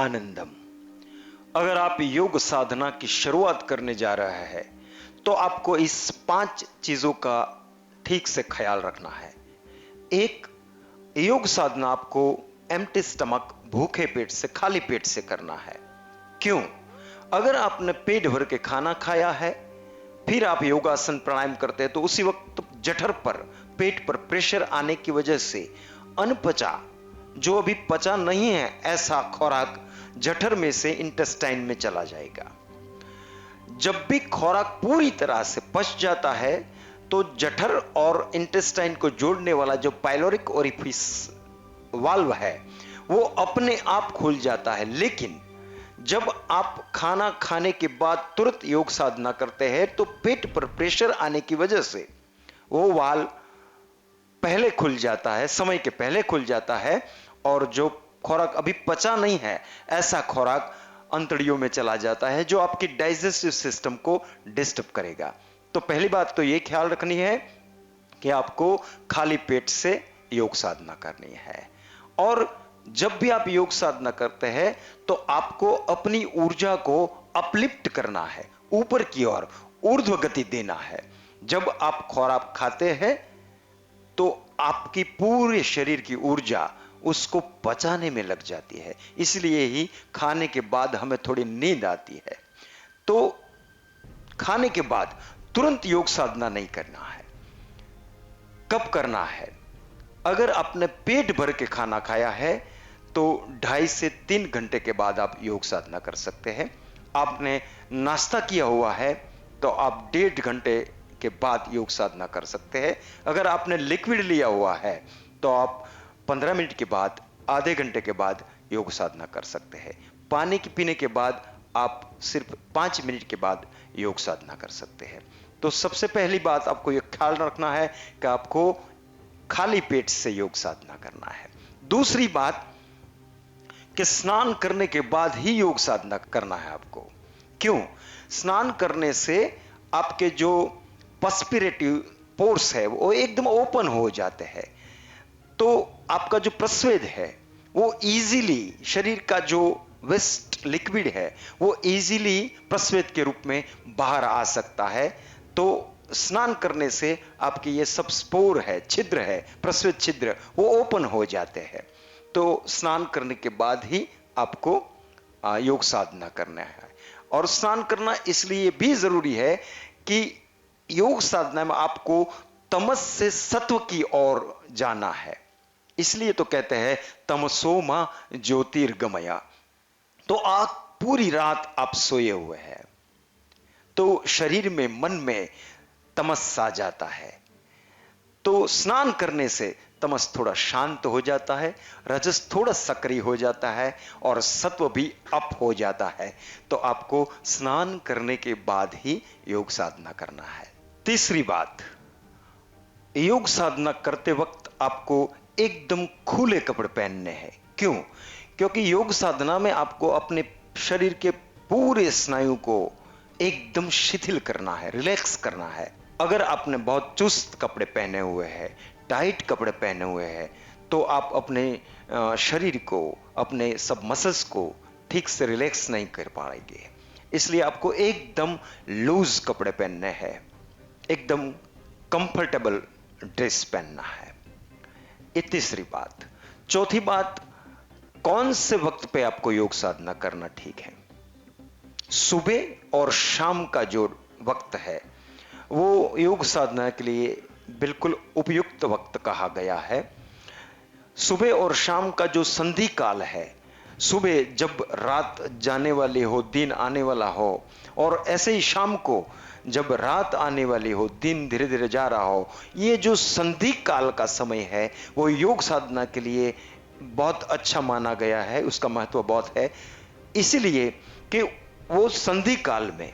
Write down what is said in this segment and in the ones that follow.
आनंदम। अगर आप योग साधना की शुरुआत करने जा रहे हैं तो आपको इस 5 चीजों का ठीक से ख्याल रखना है। एक, योग साधना आपको एम्प्टी स्टमक, भूखे पेट से, खाली पेट से करना है। क्यों? अगर आपने पेट भर के खाना खाया है फिर आप योगासन प्राणायाम करते हैं तो उसी वक्त जठर पर, पेट पर प्रेशर आने की वजह से अनपचा, जो अभी पचा नहीं है ऐसा खुराक जठर में से इंटेस्टाइन में चला जाएगा। जब भी खुराक पूरी तरह से पच जाता है तो जठर और इंटेस्टाइन को जोड़ने वाला जो पाइलोरिक ओरिफिस वाल्व है वो अपने आप खुल जाता है। लेकिन जब आप खाना खाने के बाद तुरंत योग साधना करते हैं तो पेट पर प्रेशर आने की वजह से वो वाल्व पहले खुल जाता है, समय के पहले खुल जाता है, और जो खुराक अभी पचा नहीं है ऐसा खुराक अंतड़ियों में चला जाता है जो आपकी डाइजेस्टिव सिस्टम को डिस्टर्ब करेगा। तो पहली बात तो ये ख्याल रखनी है कि आपको खाली पेट से योग साधना करनी है। और जब भी आप योग साधना करते हैं तो आपको अपनी ऊर्जा को अपलिफ्ट करना है, ऊपर की ओर ऊर्ध्व गति देना है। जब आप खुराक खाते हैं तो आपकी पूरे शरीर की ऊर्जा उसको पचाने में लग जाती है, इसलिए ही खाने के बाद हमें थोड़ी नींद आती है। तो खाने के बाद तुरंत योग साधना नहीं करना है। कब करना है? अगर आपने पेट भर के खाना खाया है तो 2.5 से 3 घंटे के बाद आप योग साधना कर सकते हैं। आपने नाश्ता किया हुआ है तो आप 1.5 घंटे के बाद योग साधना कर सकते हैं। अगर आपने लिक्विड लिया हुआ है तो आप 15 मिनट के बाद, आधे घंटे के बाद योग साधना कर सकते हैं। पानी के पीने के बाद आप सिर्फ 5 मिनट के बाद योग साधना कर सकते हैं। तो सबसे पहली बात आपको यह ख्याल रखना है कि आपको खाली पेट से योग साधना करना है। दूसरी बात कि स्नान करने के बाद ही योग साधना करना है आपको। क्यों? स्नान करने से आपके जो पर्स्पिरेटिव पोर्स है वो एकदम ओपन हो जाते हैं, तो आपका जो प्रस्वेद है वो इजीली, शरीर का जो वेस्ट लिक्विड है वो इजीली प्रस्वेद के रूप में बाहर आ सकता है। तो स्नान करने से आपके ये सब स्पोर है, छिद्र है, प्रस्वेद छिद्र, वो ओपन हो जाते हैं। तो स्नान करने के बाद ही आपको योग साधना करना है। और स्नान करना इसलिए भी जरूरी है कि योग साधना में आपको तमस से सत्व की ओर जाना है। इसलिए तो कहते हैं तमसो मा ज्योतिर्गमया। तो आज पूरी रात आप सोए हुए हैं तो शरीर में, मन में तमस आ जाता है। तो स्नान करने से तमस थोड़ा शांत हो जाता है, रजस थोड़ा सक्रिय हो जाता है और सत्व भी अप हो जाता है। तो आपको स्नान करने के बाद ही योग साधना करना है। तीसरी बात, योग साधना करते वक्त आपको एकदम खुले कपड़े पहनने हैं। क्यों? क्योंकि योग साधना में आपको अपने शरीर के पूरे स्नायु को एकदम शिथिल करना है, रिलैक्स करना है। अगर आपने बहुत चुस्त कपड़े पहने हुए हैं, टाइट कपड़े पहने हुए हैं, तो आप अपने शरीर को, अपने सब मसल्स को ठीक से रिलैक्स नहीं कर पाएंगे। इसलिए आपको एकदम लूज कपड़े पहनने हैं, एकदम कंफर्टेबल ड्रेस पहनना है। ये तीसरी बात। चौथी बात, कौन से वक्त पे आपको योग साधना करना ठीक है? सुबह और शाम का जो वक्त है वो योग साधना के लिए बिल्कुल उपयुक्त वक्त कहा गया है। सुबह और शाम का जो संधि काल है, सुबह जब रात जाने वाली हो, दिन आने वाला हो, और ऐसे ही शाम को जब रात आने वाली हो, दिन धीरे धीरे जा रहा हो, ये जो संधि काल का समय है वो योग साधना के लिए बहुत अच्छा माना गया है, उसका महत्व बहुत है। इसलिए कि वो संधि काल में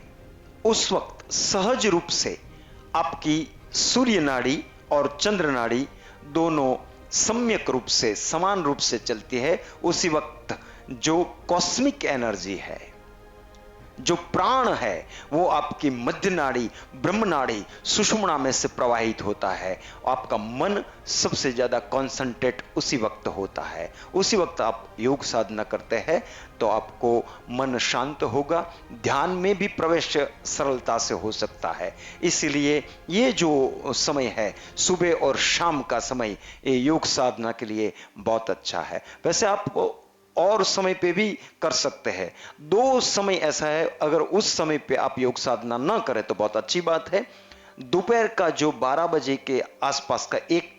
उस वक्त सहज रूप से आपकी सूर्य नाड़ी और चंद्र नाड़ी दोनों सम्यक रूप से, समान रूप से चलती है। उसी वक्त जो कॉस्मिक एनर्जी है, जो प्राण है वो आपकी मध्य नाड़ी, ब्रह्म नाड़ी, सुषुम्ना में से प्रवाहित होता है। आपका मन सबसे ज्यादा कॉन्सेंट्रेट उसी वक्त होता है। उसी वक्त आप योग साधना करते हैं तो आपको मन शांत होगा, ध्यान में भी प्रवेश सरलता से हो सकता है। इसलिए ये जो समय है सुबह और शाम का समय, ये योग साधना के लिए बहुत अच्छा है। वैसे आप और समय पे भी कर सकते हैं। दो समय ऐसा है, अगर उस समय पे आप योग साधना ना करें तो बहुत अच्छी बात है। दोपहर का जो 12 बजे के आसपास का 1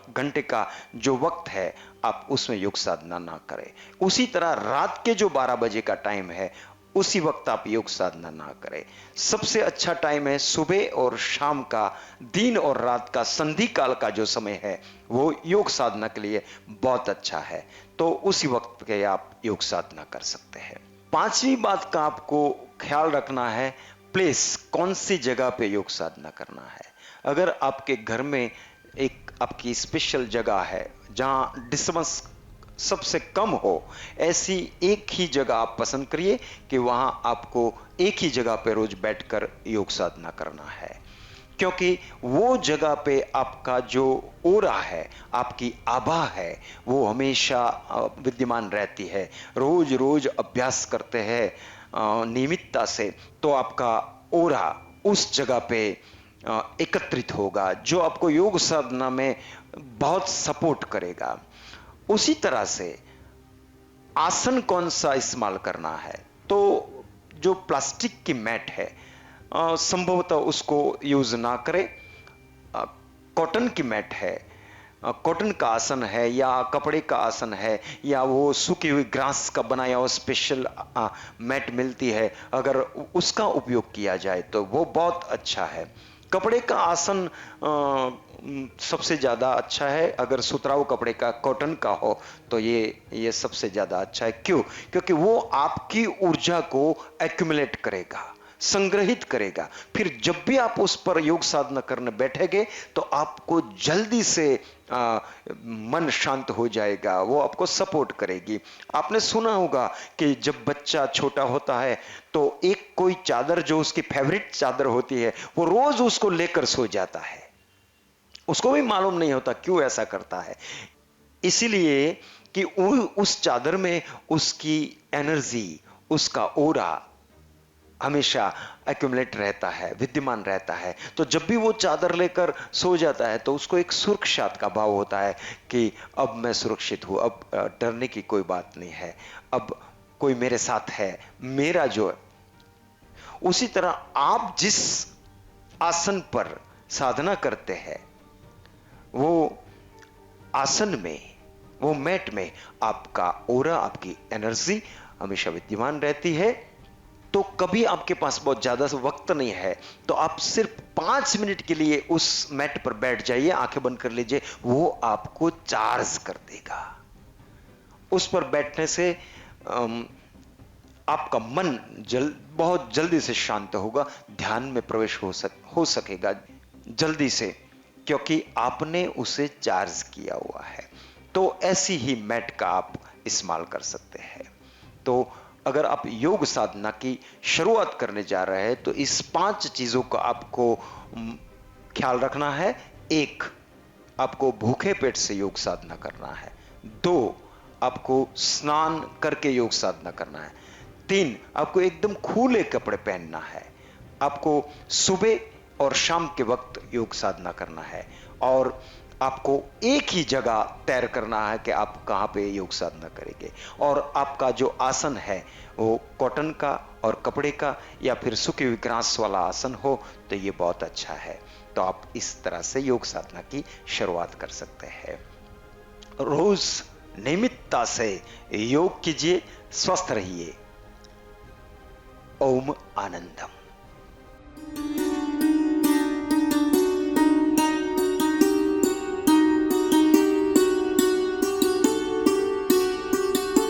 घंटे का जो वक्त है, आप उसमें योग साधना ना करें। उसी तरह रात के जो 12 बजे का टाइम है, उसी वक्त आप योग साधना ना करें। सबसे अच्छा टाइम है सुबह और शाम का, दिन और रात का संधि काल का जो समय है वो योग साधना के लिए बहुत अच्छा है। तो उसी वक्त के आप योग साधना कर सकते हैं। पांचवी बात का आपको ख्याल रखना है, प्लेस, कौन सी जगह पे योग साधना करना है। अगर आपके घर में एक आपकी स्पेशल जगह है जहां डिस्टर्बेंस सबसे कम हो, ऐसी एक ही जगह आप पसंद करिए कि वहां आपको एक ही जगह पे रोज बैठकर योग साधना करना है। क्योंकि वो जगह पे आपका जो ओरा है, आपकी आभा है, वो हमेशा विद्यमान रहती है। रोज रोज अभ्यास करते हैं नियमितता से तो आपका ओरा उस जगह पे एकत्रित होगा, जो आपको योग साधना में बहुत सपोर्ट करेगा। उसी तरह से आसन कौन सा इस्तेमाल करना है, तो जो प्लास्टिक की मैट है संभवतः उसको यूज ना करें। कॉटन की मैट है, कॉटन का आसन है या कपड़े का आसन है या वो सूखी हुई ग्रास का बनाया हुआ स्पेशल मैट मिलती है, अगर उसका उपयोग किया जाए तो वो बहुत अच्छा है। कपड़े का आसन सबसे ज्यादा अच्छा है। अगर सुतराउ कपड़े का, कॉटन का हो तो ये सबसे ज्यादा अच्छा है। क्यों? क्योंकि वो आपकी ऊर्जा को एक्यूमुलेट करेगा, संग्रहित करेगा। फिर जब भी आप उस पर योग साधना करने बैठेंगे तो आपको जल्दी से मन शांत हो जाएगा, वो आपको सपोर्ट करेगी। आपने सुना होगा कि जब बच्चा छोटा होता है तो एक कोई चादर जो उसकी फेवरेट चादर होती है वो रोज उसको लेकर सो जाता है, उसको भी मालूम नहीं होता क्यों ऐसा करता है। इसीलिए कि उस चादर में उसकी एनर्जी, उसका ओरा हमेशा एक्यूमुलेट रहता है, विद्यमान रहता है। तो जब भी वो चादर लेकर सो जाता है तो उसको एक सुरक्षा का भाव होता है कि अब मैं सुरक्षित हूं, अब डरने की कोई बात नहीं है, अब कोई मेरे साथ है, मेरा जो है। उसी तरह आप जिस आसन पर साधना करते हैं वो आसन में, वो मैट में आपका ओरा, आपकी एनर्जी हमेशा विद्यमान रहती है। तो कभी आपके पास बहुत ज्यादा वक्त नहीं है तो आप सिर्फ 5 मिनट के लिए उस मैट पर बैठ जाइए, आंखें बंद कर लीजिए, वो आपको चार्ज कर देगा। उस पर बैठने से आपका मन बहुत जल्दी से शांत होगा, ध्यान में प्रवेश हो सकेगा जल्दी से, क्योंकि आपने उसे चार्ज किया हुआ है। तो ऐसी ही मैट का आप इस्तेमाल कर सकते हैं। तो अगर आप योग साधना की शुरुआत करने जा रहे हैं तो इस 5 चीजों का आपको ख्याल रखना है। 1, आपको भूखे पेट से योग साधना करना है। 2, आपको स्नान करके योग साधना करना है। 3, आपको एकदम खुले कपड़े पहनना है। आपको सुबह और शाम के वक्त योग साधना करना है। और आपको एक ही जगह तय करना है कि आप कहां पे योग साधना करेंगे। और आपका जो आसन है वो कॉटन का और कपड़े का या फिर सूखी हुई घास वाला आसन हो तो ये बहुत अच्छा है। तो आप इस तरह से योग साधना की शुरुआत कर सकते हैं। रोज नियमितता से योग कीजिए, स्वस्थ रहिए। ओम आनंदम।